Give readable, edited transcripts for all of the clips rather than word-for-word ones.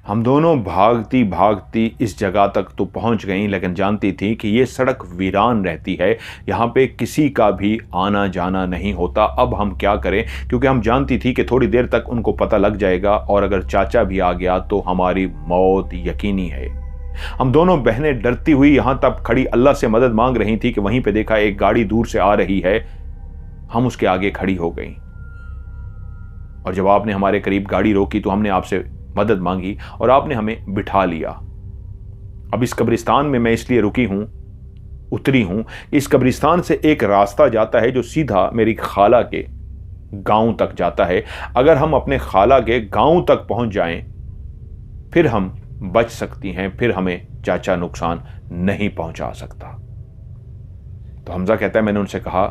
हम दोनों भागती भागती इस जगह तक तो पहुंच गईं, लेकिन जानती थी कि ये सड़क वीरान रहती है, यहाँ पे किसी का भी आना जाना नहीं होता। अब हम क्या करें, क्योंकि हम जानती थी कि थोड़ी देर तक उनको पता लग जाएगा और अगर चाचा भी आ गया तो हमारी मौत यकीनी है। हम दोनों बहनें डरती हुई यहां तक खड़ी अल्लाह से मदद मांग रही थी कि वहीं पे देखा एक गाड़ी दूर से आ रही है। हम उसके आगे खड़ी हो गई और जब आपने हमारे करीब गाड़ी रोकी तो हमने आपसे मदद मांगी और आपने हमें बिठा लिया। अब इस कब्रिस्तान में मैं इसलिए रुकी हूं, उतरी हूं, इस कब्रिस्तान से एक रास्ता जाता है जो सीधा मेरी खाला के गांव तक जाता है। अगर हम अपने खाला के गांव तक पहुंच जाएं फिर हम बच सकती हैं, फिर हमें चाचा नुकसान नहीं पहुंचा सकता। तो हमजा कहता है, मैंने उनसे कहा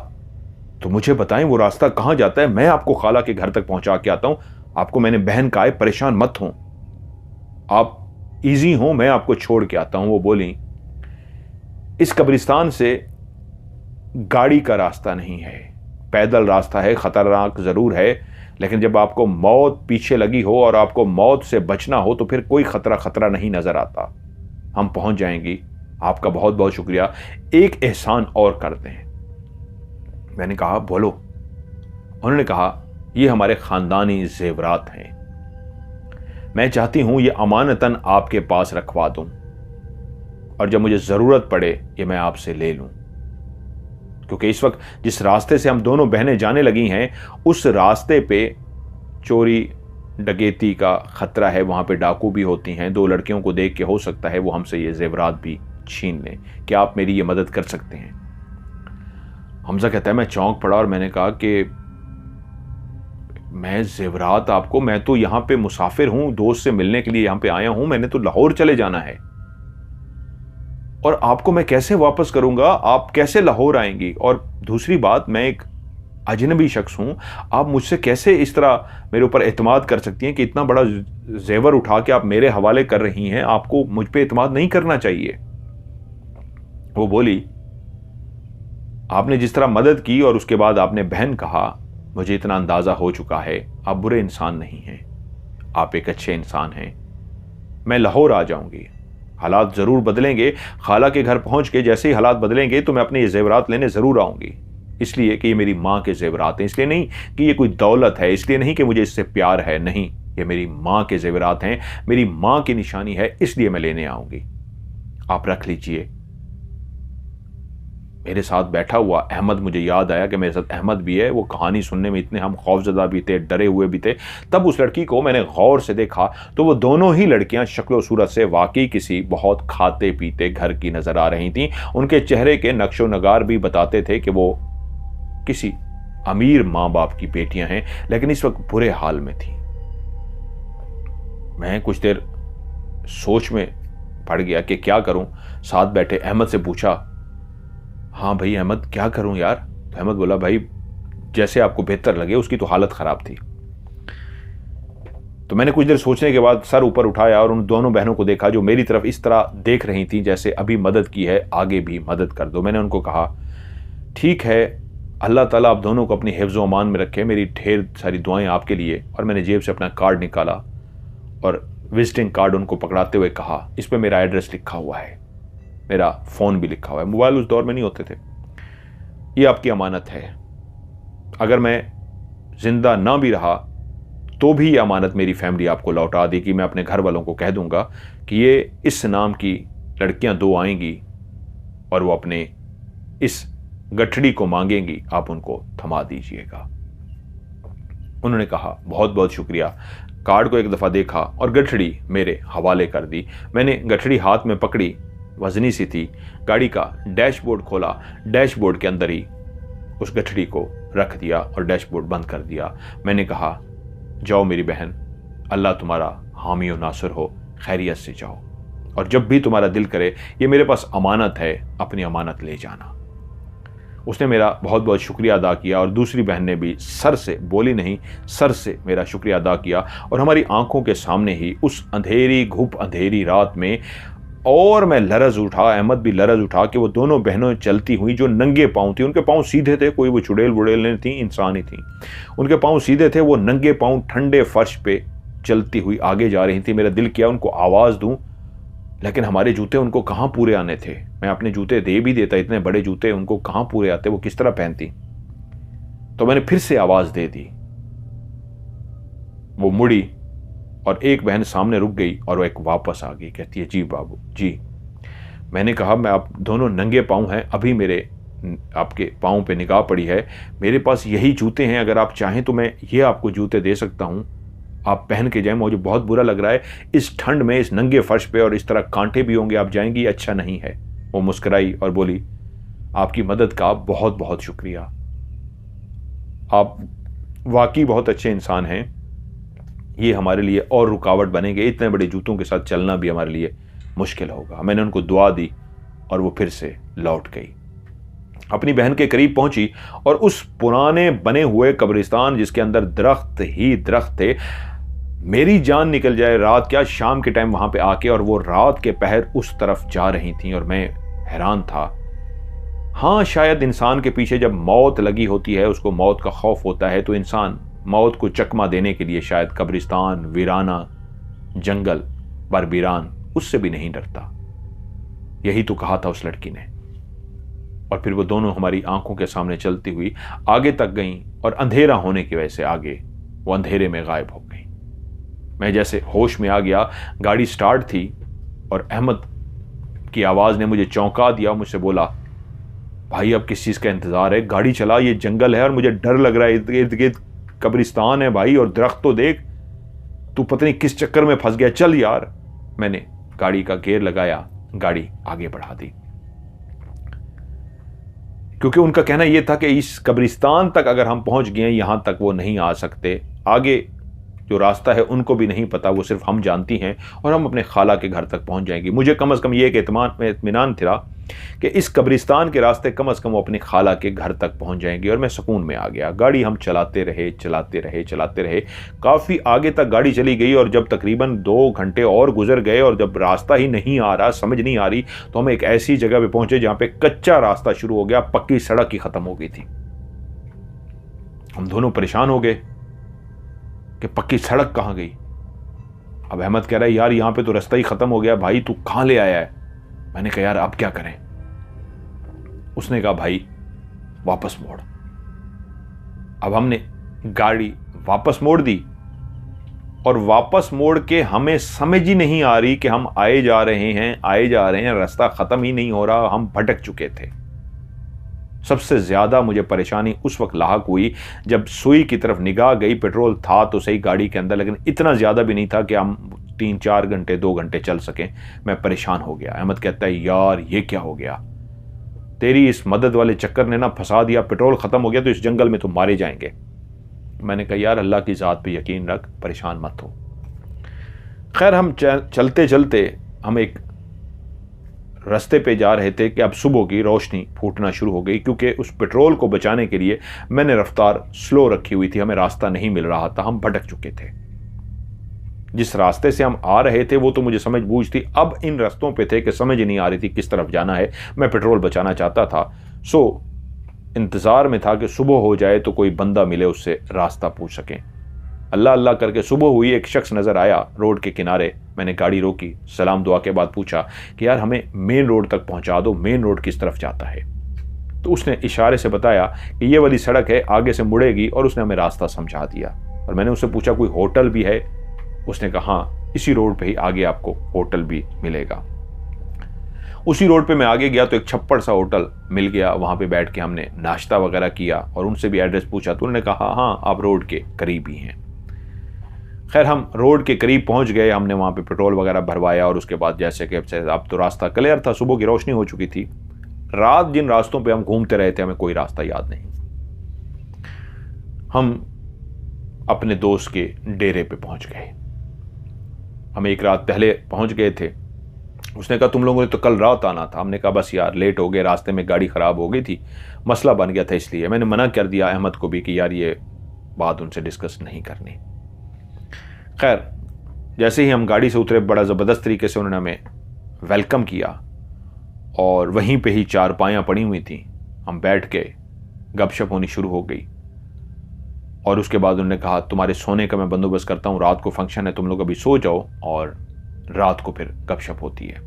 तो मुझे बताएं वो रास्ता कहां जाता है, मैं आपको खाला के घर तक पहुंचा के आता हूं। आपको मैंने बहन कहा है परेशान मत हो, आप इजी हो, मैं आपको छोड़ के आता हूं। वो बोली इस कब्रिस्तान से गाड़ी का रास्ता नहीं है, पैदल रास्ता है, खतरनाक जरूर है, लेकिन जब आपको मौत पीछे लगी हो और आपको मौत से बचना हो तो फिर कोई खतरा नहीं नजर आता। हम पहुंच जाएंगी, आपका बहुत बहुत शुक्रिया, एक एहसान और कर दें। मैंने कहा बोलो। उन्होंने कहा ये हमारे खानदानी जेवरात हैं, मैं चाहती हूं ये अमानतन आपके पास रखवा दूं और जब मुझे जरूरत पड़े ये मैं आपसे ले लूं, क्योंकि इस वक्त जिस रास्ते से हम दोनों बहनें जाने लगी हैं उस रास्ते पे चोरी डकैती का खतरा है, वहां पे डाकू भी होती हैं। 2 लड़कियों को देख के हो सकता है वो हमसे ये जेवरात भी छीन लें। क्या आप मेरी ये मदद कर सकते हैं? हमजा कहता है मैं चौंक पड़ा और मैंने कहा कि मैं जेवरात आपको, मैं तो यहां पे मुसाफिर हूं, दोस्त से मिलने के लिए यहां पे आया हूं, मैंने तो लाहौर चले जाना है और आपको मैं कैसे वापस करूंगा, आप कैसे लाहौर आएंगी? और दूसरी बात, मैं एक अजनबी शख्स हूं, आप मुझसे कैसे इस तरह मेरे ऊपर एतमाद कर सकती हैं कि इतना बड़ा जेवर उठा के आप मेरे हवाले कर रही हैं, आपको मुझ पे एतमाद नहीं करना चाहिए। वो बोली आपने जिस तरह मदद की और उसके बाद आपने बहन कहा, मुझे इतना अंदाजा हो चुका है आप बुरे इंसान नहीं हैं, आप एक अच्छे इंसान हैं। मैं लाहौर आ जाऊंगी, हालात जरूर बदलेंगे, खाला के घर पहुंच के जैसे ही हालात बदलेंगे तो मैं अपने ये जेवरात लेने जरूर आऊंगी, इसलिए कि ये मेरी मां के जेवरात हैं, इसलिए नहीं कि ये कोई दौलत है, इसलिए नहीं कि मुझे इससे प्यार है, नहीं, ये मेरी मां के जेवरात हैं, मेरी मां की निशानी है, इसलिए मैं लेने आऊंगी, आप रख लीजिए। मेरे साथ बैठा हुआ अहमद, मुझे याद आया कि मेरे साथ अहमद भी है, वो कहानी सुनने में इतने हम खौफजदा भी थे, डरे हुए भी थे। तब उस लड़की को मैंने गौर से देखा तो वो दोनों ही लड़कियां शक्ल सूरत से वाकई किसी बहुत खाते पीते घर की नजर आ रही थीं। उनके चेहरे के नक्शो नगार भी बताते थे कि वो किसी अमीर माँ बाप की बेटियां हैं, लेकिन इस वक्त बुरे हाल में थी। मैं कुछ देर सोच में पड़ गया कि क्या करूं। साथ बैठे अहमद से पूछा, हाँ भाई अहमद क्या करूं यार? तो अहमद बोला, भाई जैसे आपको बेहतर लगे, उसकी तो हालत खराब थी। तो मैंने कुछ देर सोचने के बाद सर ऊपर उठाया और उन दोनों बहनों को देखा जो मेरी तरफ इस तरह देख रही थी जैसे अभी मदद की है, आगे भी मदद कर दो। मैंने उनको कहा ठीक है, अल्लाह ताला आप दोनों को अपनी हिफ्ज़ व अमान में रखे, मेरी ढेर सारी दुआएं आपके लिए। और मैंने जेब से अपना कार्ड निकाला और विजिटिंग कार्ड उनको पकड़ाते हुए कहा, इस पर मेरा एड्रेस लिखा हुआ है, मेरा फ़ोन भी लिखा हुआ है, मोबाइल उस दौर में नहीं होते थे, ये आपकी अमानत है, अगर मैं जिंदा ना भी रहा तो भी ये अमानत मेरी फैमिली आपको लौटा देगी। मैं अपने घर वालों को कह दूंगा कि ये इस नाम की लड़कियां 2 आएंगी और वो अपने इस गठड़ी को मांगेंगी, आप उनको थमा दीजिएगा। उन्होंने कहा बहुत बहुत शुक्रिया। कार्ड को एक दफ़ा देखा और गठड़ी मेरे हवाले कर दी। मैंने गठड़ी हाथ में पकड़ी, वजनी सी थी। गाड़ी का डैशबोर्ड खोला, डैशबोर्ड के अंदर ही उस गठड़ी को रख दिया और डैशबोर्ड बंद कर दिया। मैंने कहा जाओ मेरी बहन, अल्लाह तुम्हारा हामी और नासर हो, खैरियत से जाओ, और जब भी तुम्हारा दिल करे, ये मेरे पास अमानत है, अपनी अमानत ले जाना। उसने मेरा बहुत बहुत शुक्रिया अदा किया और दूसरी बहन ने भी सर से, बोली नहीं, सर से मेरा शुक्रिया अदा किया। और हमारी आंखों के सामने ही उस अंधेरी घुप अंधेरी रात में, और मैं लरज उठा, अहमद भी लरज उठा कि वो दोनों बहनों चलती हुई जो नंगे पाँव थी, उनके पाँव सीधे थे, कोई वो चुड़ैल वुड़ैल नहीं थी, इंसान ही थी, उनके पाँव सीधे थे, वो नंगे पाँव ठंडे फर्श पे चलती हुई आगे जा रही थी। मेरा दिल किया उनको आवाज़ दूं, लेकिन हमारे जूते उनको कहाँ पूरे आने थे। मैं अपने जूते दे भी देता, इतने बड़े जूते उनको कहाँ पूरे आते, वो किस तरह पहनती। तो मैंने फिर से आवाज़ दे दी। वो मुड़ी और एक बहन सामने रुक गई और वो एक वापस आ गई। कहती है, जी बाबू जी। मैंने कहा, मैं आप दोनों नंगे पाँव हैं, अभी मेरे आपके पाँव पे निगाह पड़ी है, मेरे पास यही जूते हैं, अगर आप चाहें तो मैं ये आपको जूते दे सकता हूँ, आप पहन के जाएं। मुझे बहुत बुरा लग रहा है इस ठंड में, इस नंगे फर्श पे, और इस तरह कांटे भी होंगे, आप जाएंगी, अच्छा नहीं है। वो मुस्कुराई और बोली, आपकी मदद का बहुत बहुत शुक्रिया, आप वाकई बहुत अच्छे इंसान हैं, ये हमारे लिए और रुकावट बनेंगे, इतने बड़े जूतों के साथ चलना भी हमारे लिए मुश्किल होगा। मैंने उनको दुआ दी और वो फिर से लौट गई। अपनी बहन के करीब पहुंची और उस पुराने बने हुए कब्रिस्तान जिसके अंदर दरख्त ही दरख्त थे, मेरी जान निकल जाए रात क्या, शाम के टाइम वहां पे आके, और वो रात के पहर उस तरफ जा रही थी और मैं हैरान था। हाँ, शायद इंसान के पीछे जब मौत लगी होती है, उसको मौत का खौफ होता है, तो इंसान मौत को चकमा देने के लिए शायद कब्रिस्तान, वीराना जंगल, बरबीरान, उससे भी नहीं डरता। यही तो कहा था उस लड़की ने। और फिर वो दोनों हमारी आंखों के सामने चलती हुई आगे तक गईं और अंधेरा होने की वजह से आगे वो अंधेरे में गायब हो गई। मैं जैसे होश में आ गया, गाड़ी स्टार्ट थी और अहमद की आवाज़ ने मुझे चौंका दिया। मुझसे बोला, भाई अब किस चीज़ का इंतज़ार है, गाड़ी चला, ये जंगल है और मुझे डर लग रहा है, इर्द गिर्द कब्रिस्तान है भाई, और दरख्त तो देख, तू पता नहीं किस चक्कर में फंस गया, चल यार। मैंने गाड़ी का गेयर लगाया, गाड़ी आगे बढ़ा दी, क्योंकि उनका कहना यह था कि इस कब्रिस्तान तक अगर हम पहुंच गए, यहां तक वो नहीं आ सकते, आगे जो रास्ता है उनको भी नहीं पता, वो सिर्फ हम जानती हैं, और हम अपने खाला के घर तक पहुंच जाएंगे। मुझे कम से कम ये एक इत्मीनान था कि इस कब्रिस्तान के रास्ते कम से कम वो अपने खाला के घर तक पहुंच जाएंगे, और मैं सुकून में आ गया। गाड़ी हम चलाते रहे, काफ़ी आगे तक गाड़ी चली गई, और जब तकरीबन 2 घंटे और गुजर गए और जब रास्ता ही नहीं आ रहा, समझ नहीं आ रही, तो हम एक ऐसी जगह पे पहुंचे जहां पे कच्चा रास्ता शुरू हो गया, पक्की सड़क ही खत्म हो गई थी। हम दोनों परेशान हो गए कि पक्की सड़क कहां गई। अब अहमद कह रहा है, यार यहां पे तो रास्ता ही खत्म हो गया, भाई तू कहां ले आया है। मैंने कहा, यार अब क्या करें। उसने कहा, भाई वापस मोड़। अब हमने गाड़ी वापस मोड़ दी, और वापस मोड़ के हमें समझ ही नहीं आ रही कि हम आए जा रहे हैं, रास्ता खत्म ही नहीं हो रहा, हम भटक चुके थे। सबसे ज्यादा मुझे परेशानी उस वक्त लाहक हुई जब सुई की तरफ निगाह गई। पेट्रोल था तो सही गाड़ी के अंदर, लेकिन इतना ज्यादा भी नहीं था कि हम 3-4 घंटे 2 घंटे चल सकें। मैं परेशान हो गया। अहमद कहता है, यार ये क्या हो गया, तेरी इस मदद वाले चक्कर ने ना फंसा दिया, पेट्रोल खत्म हो गया तो इस जंगल में तो मारे जाएंगे। मैंने कहा, यार अल्लाह की ज़ात पे यकीन रख, परेशान मत हो। खैर हम चलते चलते हम एक रास्ते पे जा रहे थे कि अब सुबह की रोशनी फूटना शुरू हो गई, क्योंकि उस पेट्रोल को बचाने के लिए मैंने रफ्तार स्लो रखी हुई थी, हमें रास्ता नहीं मिल रहा था, हम भटक चुके थे। जिस रास्ते से हम आ रहे थे वो तो मुझे समझ बूझ थी, अब इन रास्तों पे थे कि समझ ही नहीं आ रही थी किस तरफ जाना है। मैं पेट्रोल बचाना चाहता था, सो इंतज़ार में था कि सुबह हो जाए तो कोई बंदा मिले, उससे रास्ता पूछ सकें। अल्लाह अल्लाह करके सुबह हुई, एक शख्स नज़र आया रोड के किनारे। मैंने गाड़ी रोकी, सलाम दुआ के बाद पूछा कि यार हमें मेन रोड तक पहुंचा दो, मेन रोड किस तरफ जाता है। तो उसने इशारे से बताया कि ये वाली सड़क है, आगे से मुड़ेगी, और उसने हमें रास्ता समझा दिया। और मैंने उससे पूछा कोई होटल भी है। उसने कहा, हाँ इसी रोड पे ही आगे आपको होटल भी मिलेगा। उसी रोड पे मैं आगे गया तो एक छप्पड़ सा होटल मिल गया, वहां पे बैठ के हमने नाश्ता वगैरह किया और उनसे भी एड्रेस पूछा तो उन्होंने कहा, हाँ आप रोड के करीब ही हैं। खैर हम रोड के करीब पहुंच गए, हमने वहां पे पेट्रोल वगैरह भरवाया, और उसके बाद जैसे कि अब तो रास्ता क्लियर था, सुबह की रोशनी हो चुकी थी। रात जिन रास्तों पे हम घूमते रहे थे हमें कोई रास्ता याद नहीं। हम अपने दोस्त के डेरे पे पहुंच गए। हम एक रात पहले पहुंच गए थे। उसने कहा, तुम लोगों ने तो कल रात आना था। हमने कहा, बस यार लेट हो गए, रास्ते में गाड़ी ख़राब हो गई थी, मसला बन गया था, इसलिए मैंने मना कर दिया अहमद को भी कि यार ये बात उनसे डिस्कस नहीं करनी। खैर जैसे ही हम गाड़ी से उतरे, बड़ा ज़बरदस्त तरीके से उन्होंने हमें वेलकम किया, और वहीं पे ही चारपाइयाँ पड़ी हुई थी, हम बैठ के गपशप होनी शुरू हो गई। और उसके बाद उन्होंने कहा तुम्हारे सोने का मैं बंदोबस्त करता हूँ, रात को फंक्शन है, तुम लोग अभी सो जाओ और रात को फिर गपशप होती है।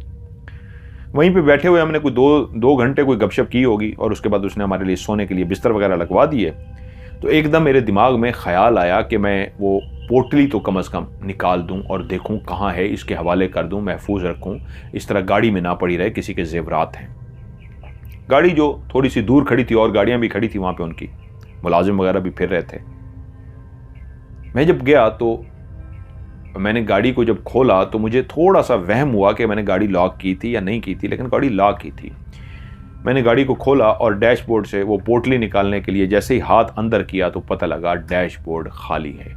वहीं पे बैठे हुए हमने कोई दो घंटे कोई गपशप की होगी और उसके बाद उसने हमारे लिए सोने के लिए बिस्तर वगैरह लगवा दिए। तो एकदम मेरे दिमाग में ख्याल आया कि मैं वो पोटली तो कम से कम निकाल दूं और देखूं कहाँ है, इसके हवाले कर दूं, महफूज रखूं, इस तरह गाड़ी में ना पड़ी रहे, किसी के जेवरात हैं। गाड़ी जो थोड़ी सी दूर खड़ी थी और गाड़ियां भी खड़ी थी वहां पे, उनकी मुलाजिम वगैरह भी फिर रहे थे। मैं जब गया तो मैंने गाड़ी को जब खोला तो मुझे थोड़ा सा वहम हुआ कि मैंने गाड़ी लॉक की थी या नहीं की थी, लेकिन गाड़ी लॉक की थी। मैंने गाड़ी को खोला और डैशबोर्ड से वो पोटली निकालने के लिए जैसे ही हाथ अंदर किया तो पता लगा डैशबोर्ड खाली है।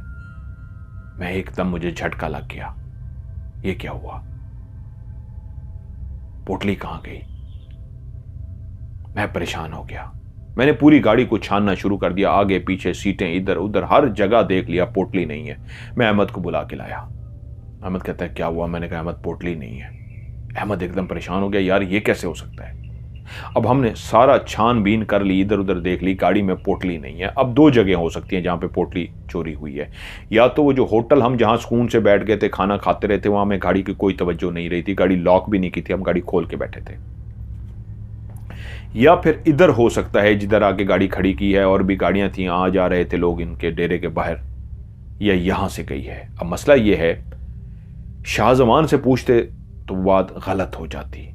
मैं एकदम, मुझे झटका लग गया, ये क्या हुआ, पोटली कहां गई। मैं परेशान हो गया। मैंने पूरी गाड़ी को छानना शुरू कर दिया, आगे पीछे, सीटें, इधर उधर, हर जगह देख लिया, पोटली नहीं है। मैं अहमद को बुला के लाया। अहमद कहता है क्या हुआ। मैंने कहा अहमद पोटली नहीं है। अहमद एकदम परेशान हो गया, यार ये कैसे हो सकता है। अब हमने सारा छानबीन कर ली, इधर उधर देख ली, गाड़ी में पोटली नहीं है। अब दो जगह हो सकती हैं जहां पे पोटली चोरी हुई है। या तो वो जो होटल हम जहां सुकून से बैठ गए थे, खाना खाते रहते, वहां में गाड़ी की कोई तवज्जो नहीं रही थी, गाड़ी लॉक भी नहीं की थी, हम गाड़ी खोल के बैठे थे। या फिर इधर हो सकता है जिधर आके गाड़ी खड़ी की है और भी गाड़ियां थी, आ जा रहे थे लोग इनके डेरे के बाहर, या यहां से गई है। अब मसला यह है, शाहजमान से पूछते तो बात गलत हो जाती,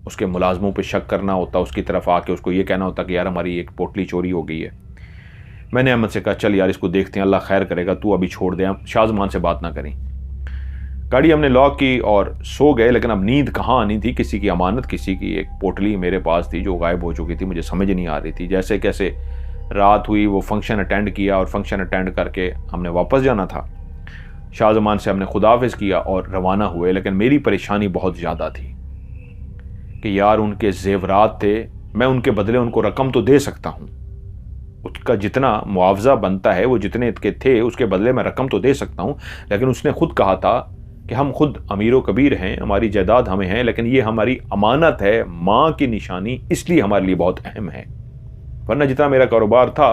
उसके मुलाजमों पे शक करना होता, उसकी तरफ आके उसको ये कहना होता कि यार हमारी एक पोटली चोरी हो गई है। मैंने अहमद से कहा चल यार इसको देखते हैं, अल्लाह खैर करेगा, तू अभी छोड़ दे, शाहजमान से बात ना करें। गाड़ी हमने लॉक की और सो गए, लेकिन अब नींद कहाँ आनी थी, किसी की अमानत, किसी की एक पोटली मेरे पास थी जो गायब हो चुकी थी, मुझे समझ नहीं आ रही थी। जैसे कैसे रात हुई, वो फंक्शन अटेंड किया और फंक्शन अटेंड करके हमने वापस जाना था। शाहजमान से हमने खुदाफिज किया और रवाना हुए, लेकिन मेरी परेशानी बहुत ज़्यादा थी कि यार उनके जेवरात थे, मैं उनके बदले उनको रकम तो दे सकता हूँ, उसका जितना मुआवजा बनता है वो जितने के थे उसके बदले मैं रकम तो दे सकता हूँ। लेकिन उसने खुद कहा था कि हम खुद अमीर व कबीर हैं, हमारी जायदाद हमें है, लेकिन ये हमारी अमानत है, माँ की निशानी, इसलिए हमारे लिए बहुत अहम है। वरना जितना मेरा कारोबार था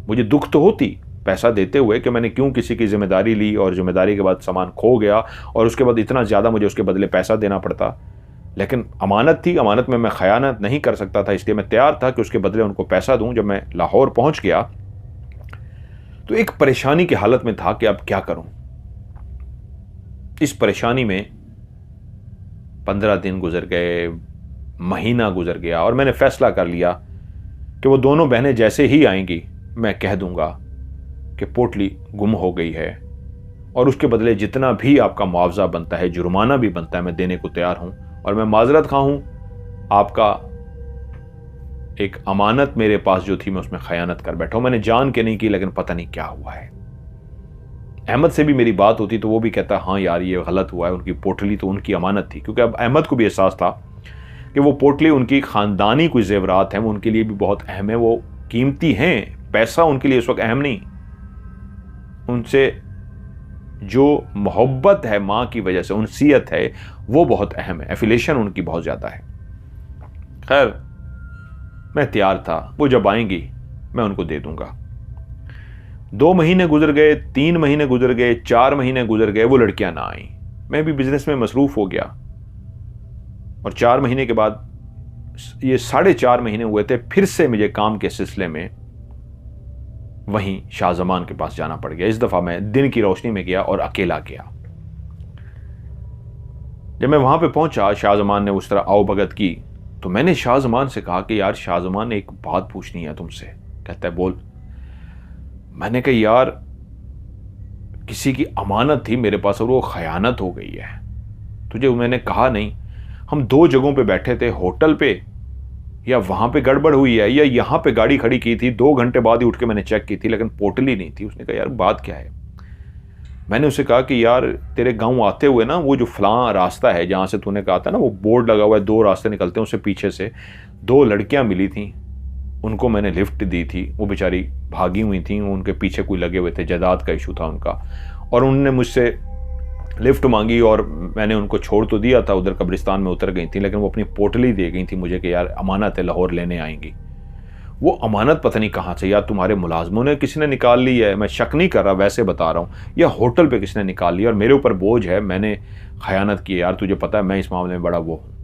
मुझे दुख तो होती पैसा देते हुए कि मैंने क्यों किसी की जिम्मेदारी ली और जिम्मेदारी के बाद सामान खो गया और उसके बाद इतना ज़्यादा मुझे उसके बदले पैसा देना पड़ता। लेकिन अमानत थी, अमानत में मैं खयानत नहीं कर सकता था, इसलिए मैं तैयार था कि उसके बदले उनको पैसा दूं। जब मैं लाहौर पहुंच गया तो एक परेशानी की हालत में था कि अब क्या करूं। इस परेशानी में 15 दिन गुजर गए, महीना गुजर गया और मैंने फैसला कर लिया कि वो दोनों बहनें जैसे ही आएंगी मैं कह दूंगा कि पोटली गुम हो गई है और उसके बदले जितना भी आपका मुआवजा बनता है, जुर्माना भी बनता है, मैं देने को तैयार हूं। और मैं माजरत खा हूं, आपका एक अमानत मेरे पास जो थी मैं उसमें खयानत कर बैठा हूं। मैंने जान के नहीं की, लेकिन पता नहीं क्या हुआ है। अहमद से भी मेरी बात होती तो वो भी कहता हाँ यार ये गलत हुआ है, उनकी पोटली तो उनकी अमानत थी। क्योंकि अब अहमद को भी एहसास था कि वो पोटली उनकी ख़ानदानी कोई जेवरात हैं, वो उनके लिए भी बहुत अहम है, वो कीमती हैं। पैसा उनके लिए इस वक्त अहम नहीं, उनसे जो मोहब्बत है माँ की वजह से, उनसीयत है, वो बहुत अहम है, एफिलेशन उनकी बहुत ज़्यादा है। खैर मैं तैयार था, वो जब आएंगी मैं उनको दे दूंगा। 2 महीने गुजर गए, 3 महीने गुजर गए, 4 महीने गुजर गए, वो लड़कियां ना आई। मैं भी बिजनेस में मसरूफ हो गया और 4 महीने के बाद, ये 4.5 महीने हुए थे, फिर से मुझे काम के सिलसिले में वहीं शाहजमान के पास जाना पड़ गया। इस दफा मैं दिन की रोशनी में गया और अकेला गया। जब मैं वहां पे पहुंचा, शाहजमान ने उस तरह आओ भगत की, तो मैंने शाहजमान से कहा कि यार शाहजमान एक बात पूछनी है तुमसे। कहता है बोल। मैंने कहा यार किसी की अमानत थी मेरे पास और वो खयानत हो गई है, तुझे मैंने कहा नहीं। हम 2 जगहों पे बैठे थे, होटल पे, या वहां पे गड़बड़ हुई है, या यहां पे गाड़ी खड़ी की थी, 2 घंटे बाद ही उठ के मैंने चेक की थी, लेकिन पोटली नहीं थी। उसने कहा यार बात क्या है। मैंने उसे कहा कि यार तेरे गांव आते हुए ना, वो जो फलां रास्ता है जहां से तूने कहा था ना, वो बोर्ड लगा हुआ है, 2 रास्ते निकलते हैं, उससे पीछे से 2 लड़कियां मिली थी, उनको मैंने लिफ्ट दी थी। वो बेचारी भागी हुई थी, उनके पीछे कोई लगे हुए थे, जायदाद का इशू था उनका, और उन्होंने मुझसे लिफ्ट मांगी और मैंने उनको छोड़ तो दिया था, उधर कब्रिस्तान में उतर गई थी, लेकिन वो अपनी पोटली दे गई थी मुझे कि यार अमानत है, लाहौर लेने आएंगी। वो अमानत पता नहीं कहाँ से, या तुम्हारे मुलाजमों ने किसी ने निकाल ली है, मैं शक नहीं कर रहा, वैसे बता रहा हूँ, या होटल पे किसी ने निकाल ली और मेरे ऊपर बोझ है, मैंने खयानत की है यार, तुझे पता है मैं इस मामले में बड़ा वो हूँ।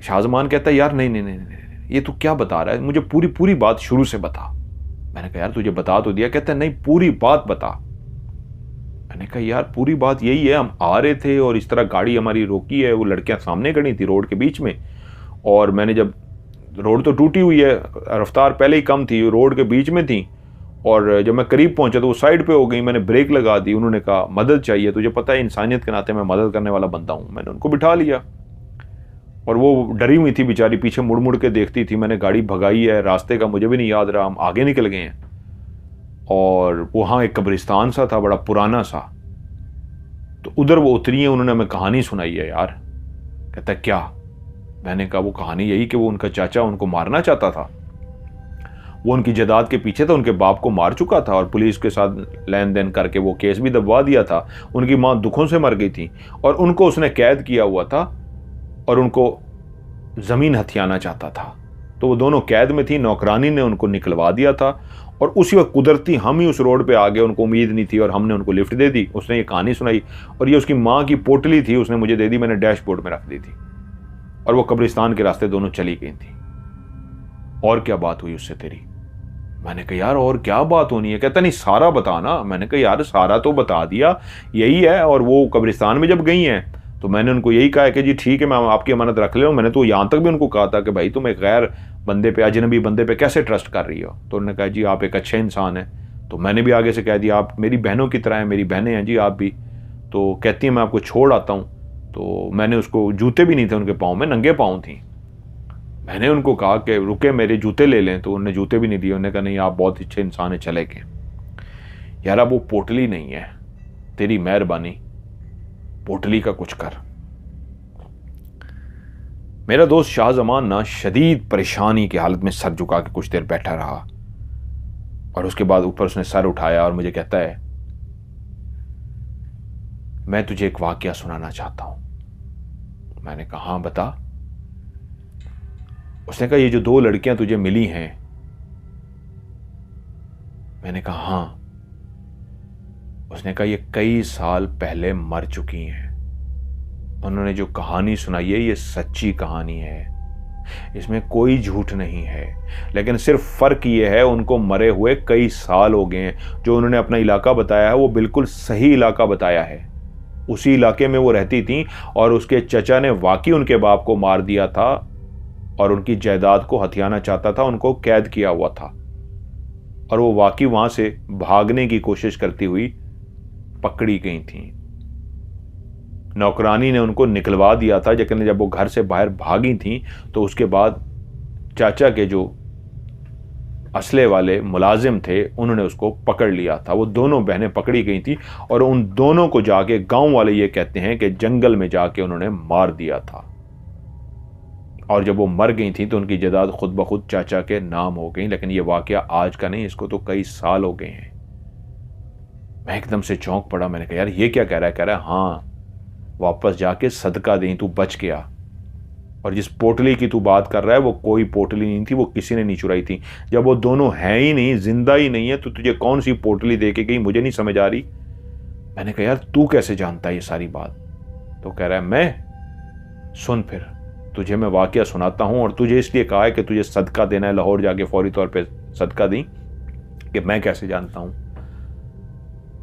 शाहजमान कहता है यार नहीं नहीं नहीं नहीं, ये तू क्या बता रहा है, मुझे पूरी पूरी बात शुरू से बता। मैंने कहा यार तुझे बता तो दिया। कहता है नहीं पूरी बात बता। मैंने कहा यार पूरी बात यही है, हम आ रहे थे और इस तरह गाड़ी हमारी रोकी है, वो लड़कियां सामने खड़ी थी रोड के बीच में, और मैंने जब, रोड तो टूटी हुई है, रफ्तार पहले ही कम थी, रोड के बीच में थी, और जब मैं करीब पहुंचा तो वो साइड पे हो गई, मैंने ब्रेक लगा दी, उन्होंने कहा मदद चाहिए, तुझे पता है इंसानियत के नाते मैं मदद करने वाला बंदा हूँ। मैंने उनको बिठा लिया और वो डरी हुई थी बेचारी, पीछे मुड़ मुड़ के देखती थी। मैंने गाड़ी भगाई है, रास्ते का मुझे भी नहीं याद रहा, हम आगे निकल गए हैं और वहाँ एक कब्रिस्तान सा था बड़ा पुराना सा, तो उधर वो उतरी है, उन्होंने हमें कहानी सुनाई है यार। कहता क्या? मैंने कहा वो कहानी यही कि वो उनका चाचा उनको मारना चाहता था, वो उनकी जायदाद के पीछे था, उनके बाप को मार चुका था और पुलिस के साथ लेन देन करके वो केस भी दबवा दिया था, उनकी माँ दुखों से मर गई थी और उनको उसने कैद किया हुआ था और उनको ज़मीन हथियाना चाहता था, तो वो दोनों कैद में थी, नौकरानी ने उनको निकलवा दिया था और उसी वक्त कुदरती हम ही उस रोड पे आ गए, उनको उम्मीद नहीं थी और हमने उनको लिफ्ट दे दी। उसने ये कहानी सुनाई और ये उसकी माँ की पोटली थी, उसने मुझे दे दी, मैंने डैशबोर्ड में रख दी थी और वो कब्रिस्तान के रास्ते दोनों चली गई थी। और क्या बात हुई उससे तेरी? मैंने कहा यार और क्या बात होनी है? कहता नहीं सारा बताना। मैंने कहा यार सारा तो बता दिया, यही है। और वो कब्रिस्तान में जब गई हैं तो मैंने उनको यही कहा कि जी ठीक है मैं आपकी अमानत रख ले रहा हूँ। मैंने तो यहाँ तक भी उनको कहा था कि भाई तुम एक गैर बंदे पे, अजनबी बंदे पे कैसे ट्रस्ट कर रही हो? तो उन्होंने कहा जी आप एक अच्छे इंसान हैं। तो मैंने भी आगे से कह दिया आप मेरी बहनों की तरह हैं, मेरी बहनें हैं जी आप भी। तो कहती हैं मैं आपको छोड़ आता हूँ। तो मैंने उसको, जूते भी नहीं थे उनके पाँव में, नंगे पाँव थी। मैंने उनको कहा कि रुके मेरे जूते ले लें, तो उन्होंने जूते भी नहीं दिए। उन्होंने कहा नहीं आप बहुत अच्छे इंसान हैं, चले गए। यार अब वो पोटली नहीं है, तेरी मेहरबानी पोटली का कुछ कर। मेरा दोस्त शाहजमान ना शदीद परेशानी की हालत में सर झुका के कुछ देर बैठा रहा और उसके बाद ऊपर उसने सर उठाया और मुझे कहता है मैं तुझे एक वाकया सुनाना चाहता हूं। मैंने कहा हाँ बता। उसने कहा ये जो 2 लड़कियां तुझे मिली हैं। मैंने कहा हाँ। उसने कहा ये कई साल पहले मर चुकी हैं। उन्होंने जो कहानी सुनाई है ये सच्ची कहानी है, इसमें कोई झूठ नहीं है, लेकिन सिर्फ फर्क ये है उनको मरे हुए कई साल हो गए हैं। जो उन्होंने अपना इलाका बताया है वो बिल्कुल सही इलाका बताया है, उसी इलाके में वो रहती थी और उसके चचा ने वाकई उनके बाप को मार दिया था और उनकी जायदाद को हथियाना चाहता था, उनको कैद किया हुआ था और वो वाकई वहां से भागने की कोशिश करती हुई पकड़ी गई थी। नौकरानी ने उनको निकलवा दिया था, लेकिन जब वो घर से बाहर भागी थी तो उसके बाद चाचा के जो असले वाले मुलाजिम थे उन्होंने उसको पकड़ लिया था। वो दोनों बहनें पकड़ी गई थी और उन दोनों को जाके गांव वाले ये कहते हैं कि जंगल में जाके उन्होंने मार दिया था और जब वो मर गई थी तो उनकी जायदाद खुद ब खुद चाचा के नाम हो गई। लेकिन ये वाकया आज का नहीं, इसको तो कई साल हो गए हैं। मैं एकदम से चौंक पड़ा। मैंने कहा यार ये क्या कह रहा है? कह रहा है हाँ वापस जाके सदका दें, तू बच गया। और जिस पोटली की तू बात कर रहा है वो कोई पोटली नहीं थी, वो किसी ने नहीं चुराई थी। जब वो दोनों हैं ही नहीं, जिंदा ही नहीं है, तो तुझे कौन सी पोटली दे के गई मुझे नहीं समझ आ रही। मैंने कहा यार तू कैसे जानता है ये सारी बात? तो कह रहा है मैं, सुन फिर तुझे मैं वाकया सुनाता हूं और तुझे इसलिए कहा है कि तुझे सदका देना है, लाहौर जाके फौरी तौर पर सदका दी, कि मैं कैसे जानता हूं।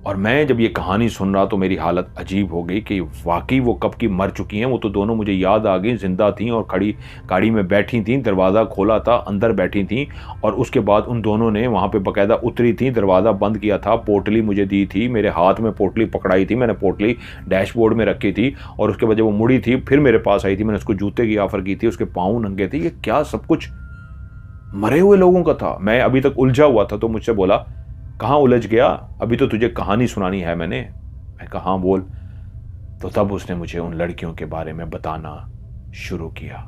और मैं जब ये कहानी सुन रहा तो मेरी हालत अजीब हो गई कि वाकई वो कब की मर चुकी हैं। वो तो दोनों मुझे याद आ गई, जिंदा थीं और खड़ी गाड़ी में बैठी थीं, दरवाज़ा खोला था, अंदर बैठी थीं और उसके बाद उन दोनों ने वहाँ पे बाकायदा उतरी थीं, दरवाज़ा बंद किया था, पोटली मुझे दी थी, मेरे हाथ में पोटली पकड़ाई थी, मैंने पोटली डैशबोर्ड में रखी थी और उसके बाद जब वो मुड़ी थी फिर मेरे पास आई थी, मैंने उसको जूते की ऑफ़र की थी, उसके पाँव नंगे थे। ये क्या सब कुछ मरे हुए लोगों का था? मैं अभी तक उलझा हुआ था। तो मुझसे बोला कहाँ उलझ गया, अभी तो तुझे कहानी सुनानी है मैंने। मैं कहा हाँ बोल। तो तब उसने मुझे उन लड़कियों के बारे में बताना शुरू किया।